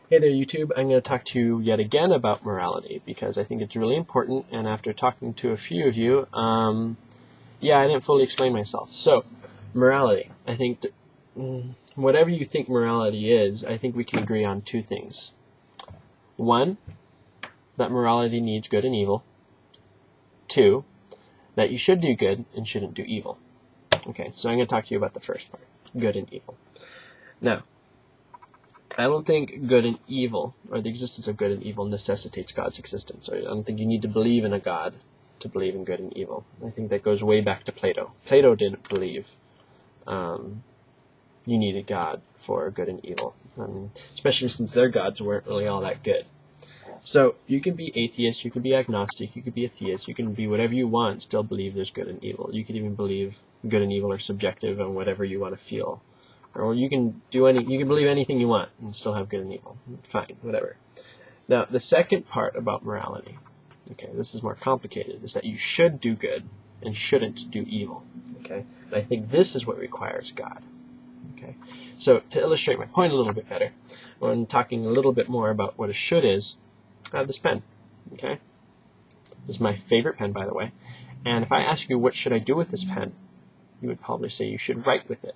Hey there, YouTube. I'm going to talk to you yet again about morality because I think it's really important, and after talking to a few of you, I didn't fully explain myself. So, morality. I think that, whatever you think morality is, I think we can agree on two things. One, that morality needs good and evil. Two, that you should do good and shouldn't do evil. Okay, so I'm going to talk to you about the first part, good and evil. Now, I don't think good and evil, or the existence of good and evil, necessitates God's existence. I don't think you need to believe in a God to believe in good and evil. I think that goes way back to Plato. Plato didn't believe you needed God for good and evil, especially since their gods weren't really all that good. So you can be atheist, you can be agnostic, you can be a theist, you can be whatever you want and still believe there's good and evil. You can even believe good and evil are subjective and whatever you want to feel. Or you can believe anything you want and still have good and evil. Fine, whatever. Now, the second part about morality, okay, this is more complicated, is that you should do good and shouldn't do evil. Okay? And I think this is what requires God. Okay? So, to illustrate my point a little bit better, when talking a little bit more about what a should is, I have this pen. Okay? This is my favorite pen, by the way. And if I ask you what should I do with this pen, you would probably say you should write with it.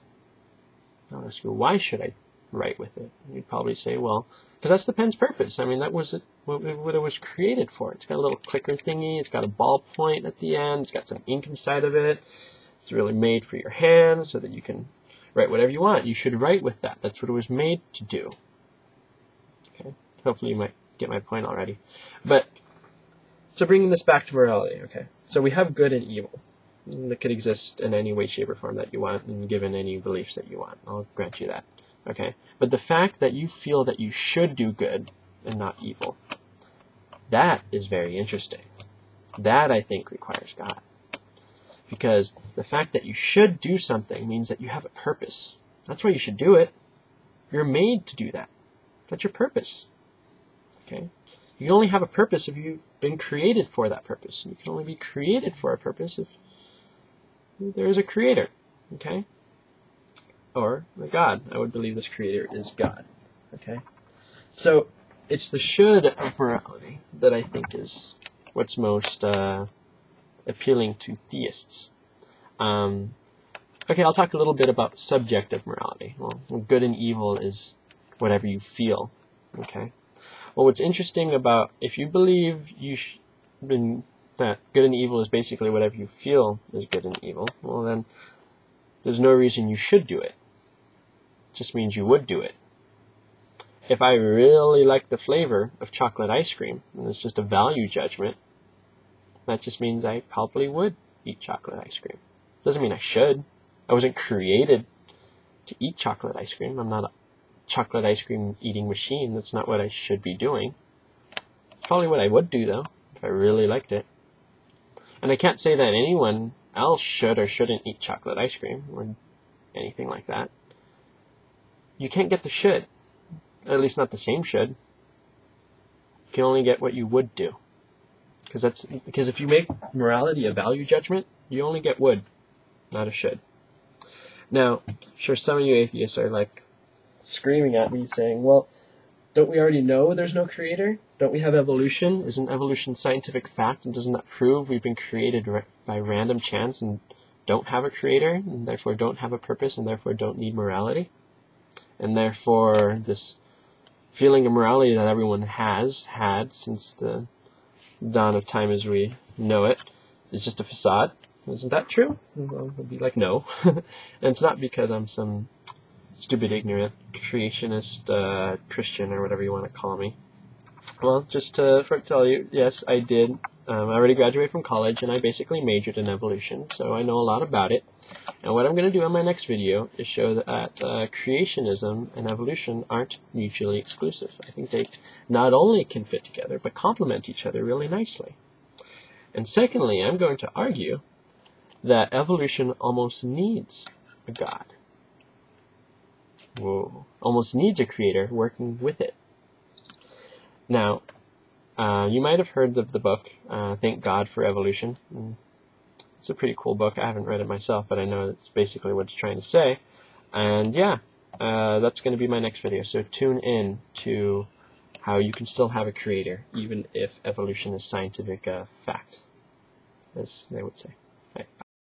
I'll ask you, why should I write with it? You'd probably say, well, because that's the pen's purpose. I mean, that was what it was created for. It's got a little clicker thingy. It's got a ballpoint at the end. It's got some ink inside of it. It's really made for your hands so that you can write whatever you want. You should write with that. That's what it was made to do. Okay? Hopefully you might get my point already. But, so bringing this back to morality, okay? So we have good and evil that could exist in any way, shape, or form that you want, and given any beliefs that you want. I'll grant you that. Okay? But the fact that you feel that you should do good and not evil, that is very interesting. That, I think, requires God. Because the fact that you should do something means that you have a purpose. That's why you should do it. You're made to do that. That's your purpose. Okay? You can only have a purpose if you've been created for that purpose. You can only be created for a purpose if there is a creator, okay? Or a God. I would believe this creator is God, okay? So it's the should of morality that I think is what's most appealing to theists. Okay, I'll talk a little bit about subjective morality. Well, good and evil is whatever you feel, okay? Well, what's interesting about, if you believe that good and evil is basically whatever you feel is good and evil, well then there's no reason you should do it. It just means you would do it. If I really like the flavor of chocolate ice cream, and it's just a value judgment, that just means I probably would eat chocolate ice cream. Doesn't mean I should. I wasn't created to eat chocolate ice cream. I'm not a chocolate ice cream eating machine. That's not what I should be doing. It's probably what I would do though, if I really liked it. And I can't say that anyone else should or shouldn't eat chocolate ice cream or anything like that. You can't get the should. At least not the same should. You can only get what you would do. Because if you make morality a value judgment, you only get would, not a should. Now, sure, some of you atheists are like screaming at me saying, well, don't we already know there's no creator? Don't we have evolution? Isn't evolution scientific fact? And doesn't that prove we've been created by random chance and don't have a creator, and therefore don't have a purpose, and therefore don't need morality? And therefore this feeling of morality that everyone has had since the dawn of time as we know it is just a facade. Isn't that true? Well, it'd be like, no. And it's not because I'm some stupid, ignorant, creationist Christian or whatever you want to call me. Well, just to tell you, yes, I did. I already graduated from college, and I basically majored in evolution, so I know a lot about it. And what I'm going to do in my next video is show that creationism and evolution aren't mutually exclusive. I think they not only can fit together, but complement each other really nicely. And secondly, I'm going to argue that evolution almost needs a God. Whoa. Almost needs a creator working with it. Now, you might have heard of the book, Thank God for Evolution. It's a pretty cool book. I haven't read it myself, but I know it's basically what it's trying to say. And yeah, that's going to be my next video. So tune in to how you can still have a creator even if evolution is scientific fact, as they would say.